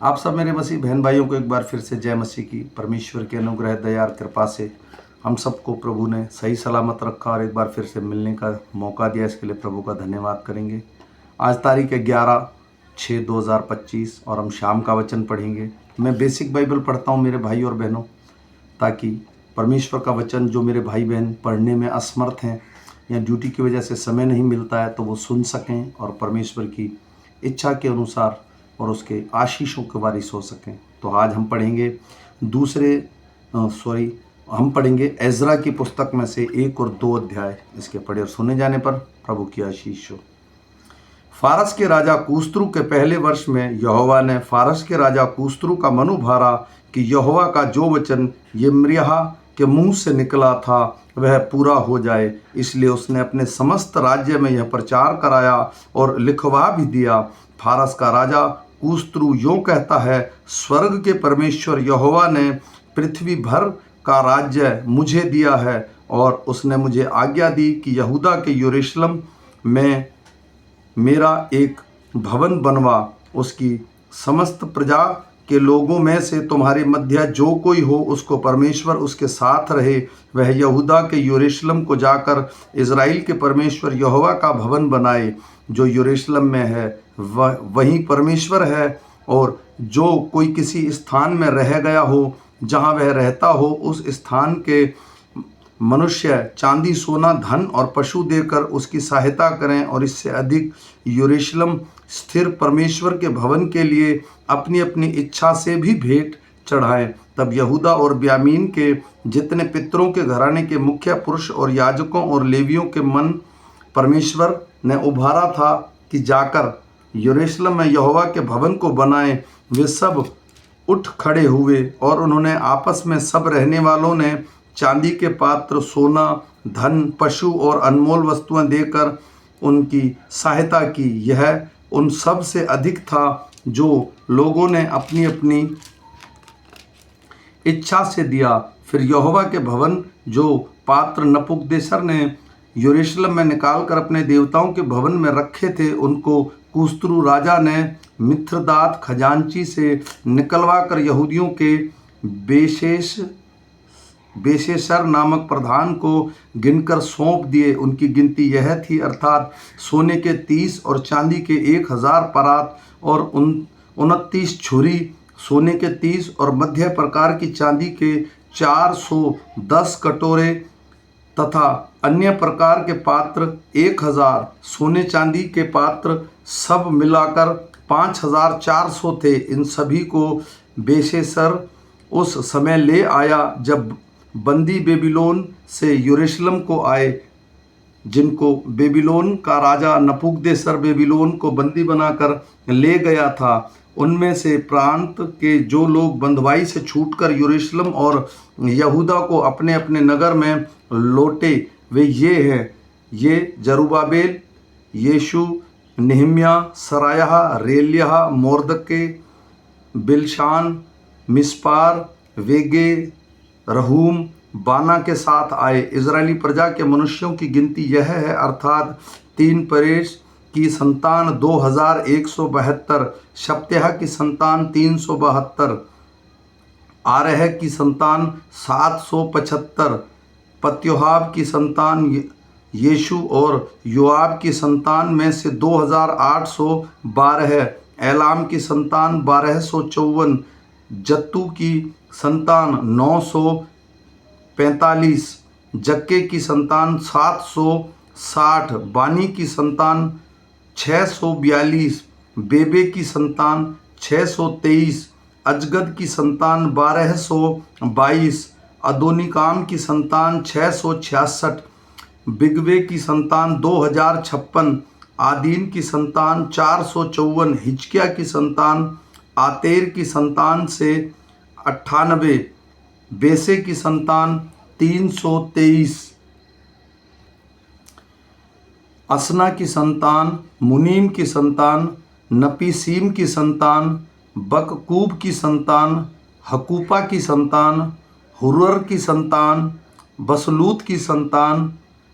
आप सब मेरे मसीह बहन भाइयों को एक बार फिर से जय मसीह की। परमेश्वर के अनुग्रह दया और कृपा से हम सबको प्रभु ने सही सलामत रखा और एक बार फिर से मिलने का मौका दिया। इसके लिए प्रभु का धन्यवाद करेंगे। आज तारीख है 11/6/2025 और हम शाम का वचन पढ़ेंगे। मैं बेसिक बाइबल पढ़ता हूँ मेरे भाई और बहनों, ताकि परमेश्वर का वचन जो मेरे भाई बहन पढ़ने में असमर्थ हैं या ड्यूटी की वजह से समय नहीं मिलता है तो वो सुन सकें और परमेश्वर की इच्छा के अनुसार और उसके आशीषों के वारिस हो सकें। तो आज हम पढ़ेंगे हम पढ़ेंगे एजरा की पुस्तक में से 1 और 2 अध्याय। इसके पढ़े और सुने जाने पर प्रभु की आशीष हो। फारस के राजा कूस्तरू के पहले वर्ष में यहोवा ने फारस के राजा कूस्तरू का मन उभारा कि यहोवा का जो वचन यिर्मयाह के मुंह से निकला था वह पूरा हो जाए। इसलिए उसने अपने समस्त राज्य में यह प्रचार कराया और लिखवा भी दिया। फारस का राजा कूस्तरू यूँ कहता है, स्वर्ग के परमेश्वर यहोवा ने पृथ्वी भर का राज्य मुझे दिया है और उसने मुझे आज्ञा दी कि यहूदा के यरूशलेम में मेरा एक भवन बनवा। उसकी समस्त प्रजा के लोगों में से तुम्हारे मध्य जो कोई हो उसको परमेश्वर उसके साथ रहे। वह यहूदा के यरूशलेम को जाकर इज़राइल के परमेश्वर यहोवा का भवन बनाए जो यरूशलेम में है। वहीं परमेश्वर है। और जो कोई किसी स्थान में रह गया हो जहाँ वह रहता हो उस स्थान के मनुष्य चांदी सोना धन और पशु देकर उसकी सहायता करें और इससे अधिक यरूशलेम स्थिर परमेश्वर के भवन के लिए अपनी अपनी इच्छा से भी भेंट चढ़ाएं। तब यहूदा और ब्यामीन के जितने पितरों के घराने के मुख्य पुरुष और याजकों और लेवियों के मन परमेश्वर ने उभारा था कि जाकर यरूशलेम में यहोवा के भवन को बनाएं, वे सब उठ खड़े हुए और उन्होंने आपस में सब रहने वालों ने चांदी के पात्र सोना धन पशु और अनमोल वस्तुएं देकर उनकी सहायता की। यह उन सब से अधिक था जो लोगों ने अपनी अपनी इच्छा से दिया। फिर यहोवा के भवन जो पात्र नबूकदनेस्सर ने यरूशलेम में निकालकर अपने देवताओं के भवन में रखे थे उनको कूस्तरू राजा ने मिथ्रदात खजांची से निकलवा कर यहूदियों के बेशेसर नामक प्रधान को गिनकर सौंप दिए। उनकी गिनती यह थी, अर्थात सोने के 30 और चांदी के 1000 परात और 29 छुरी, सोने के 30 और मध्य प्रकार की चांदी के 410 कटोरे तथा अन्य प्रकार के पात्र 1000 सोने चांदी के पात्र सब मिलाकर 5400 थे। इन सभी को बेशेसर उस समय ले आया जब बंदी बेबीलोन से यरूशलेम को आए, जिनको बेबीलोन का राजा नबूकदनेस्सर बेबीलोन को बंदी बनाकर ले गया था। उनमें से प्रांत के जो लोग बंधुआई से छूटकर यरूशलेम और यहूदा को अपने अपने नगर में लौटे वे ये हैं, ये जरुब्बाबेल, यीशु, नेहम्याह, सरायाह, रेल्याह, मोर्दके, बिलशान, मिस्पार, वेगे, रहूम, बाना के साथ आए। इजरायली प्रजा के मनुष्यों की गिनती यह है, अर्थात 3 परेश की संतान 2172, शप्त्याह की संतान 372, आरह की संतान 775, पत्योहाब की संतान यीशु और योआब की संतान में से 2812, एलाम की संतान 1254, जत्तू की संतान 945, जक्के की संतान 760, बानी की संतान 642, बेबे की संतान 623, अजगद की संतान 1222, अदोनिकाम की संतान 666, बिगवे की संतान 2056, आदीन की संतान 454, हिजकिया की संतान आतेर की संतान से 98, बेसे की संतान 323, असना की संतान, मुनीम की संतान, नपीसीम की संतान, बककूब की संतान, हकूपा की संतान, हुर्र की संतान, बसलूत की संतान,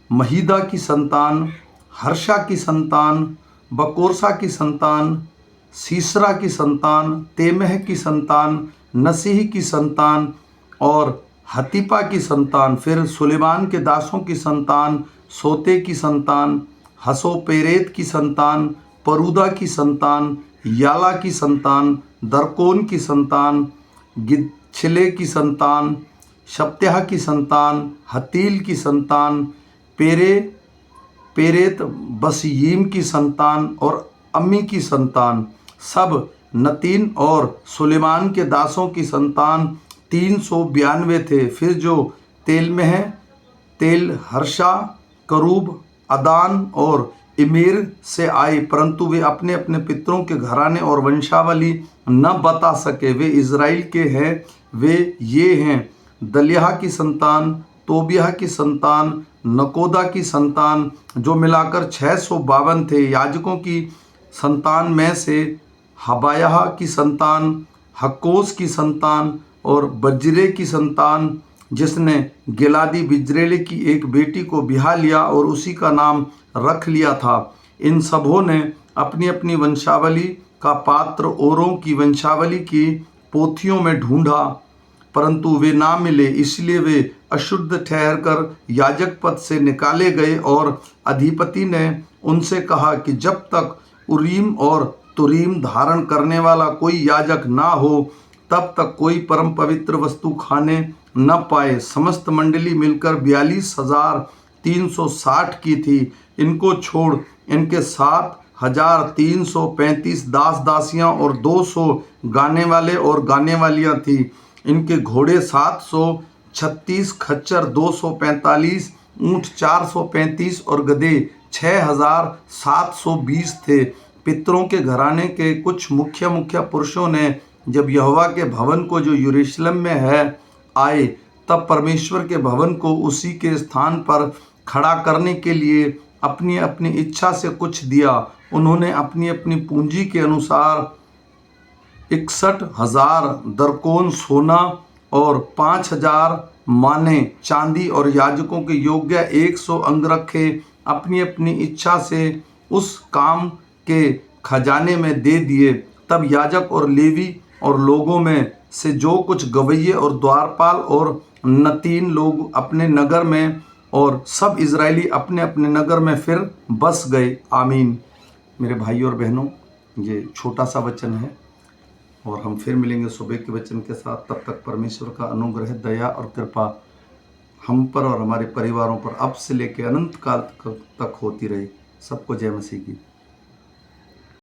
महीदा की संतान, हर्षा की संतान, बकोरसा की संतान, सीसरा की संतान, तेमह की संतान, नसीह की संतान और हतीपा की संतान, फिर सुलेमान के दासों की संतान, सोते की संतान, हसोपेरेत की संतान, परूदा की संतान, याला की संतान, दरकोन की संतान, गिदछिले की संतान, शप्त्याह की संतान, हतील की संतान, पेरेत बसीयीम की संतान और अम्मी की संतान, सब नतीन और सुलेमान के दासों की संतान 392 थे। फिर जो तेलमेह, तेल हर्षा, करूब, अदान और इमेर से आए, परंतु वे अपने अपने पितरों के घराने और वंशावली न बता सके। वे इज़राइल के हैं, वे ये हैं: दलियाह की संतान, तोबियाह की संतान, नकोदा की संतान, जो मिलाकर 652 थे। याजकों की संतान में से हबायाह की संतान, हक्कोस की संतान और बज्रे की संतान, जिसने गिलादी बिज्रेले की एक बेटी को ब्याह लिया और उसी का नाम रख लिया था। इन सबों ने अपनी अपनी वंशावली का पात्र औरों की वंशावली की पोथियों में ढूंढा, परंतु वे ना मिले, इसलिए वे अशुद्ध ठहरकर याजक पद से निकाले गए। और अधिपति ने उनसे कहा कि जब तक उरीम और तुरीम धारण करने वाला कोई याजक ना हो, तब तक कोई परम पवित्र वस्तु खाने न पाए। समस्त मंडली मिलकर 42,360 की थी। इनको छोड़ इनके 7,335 दास दासियां और 200 गाने वाले और गाने वालियां थी। इनके घोड़े 736, खच्चर 245, ऊंट 435 और गधे 6,720 थे। पितरों के घराने के कुछ मुख्य पुरुषों ने जब यहोवा के भवन को जो यरूशलेम में है आए, तब परमेश्वर के भवन को उसी के स्थान पर खड़ा करने के लिए अपनी अपनी इच्छा से कुछ दिया। उन्होंने अपनी अपनी पूंजी के अनुसार 61,000 दरकोन सोना और 5,000 माने चांदी और याजकों के योग्य 100 अंगरखे अपनी अपनी इच्छा से उस काम के खजाने में दे दिए। तब याजक और लेवी और लोगों में से जो कुछ गवैये और द्वारपाल और नतीन लोग अपने नगर में और सब इजरायली अपने अपने नगर में फिर बस गए। आमीन। मेरे भाई और बहनों, ये छोटा सा वचन है और हम फिर मिलेंगे सुबह के वचन के साथ। तब तक परमेश्वर का अनुग्रह, दया और कृपा हम पर और हमारे परिवारों पर अब से लेकर अनंत काल तक होती रहे। सबको जय मसीह की।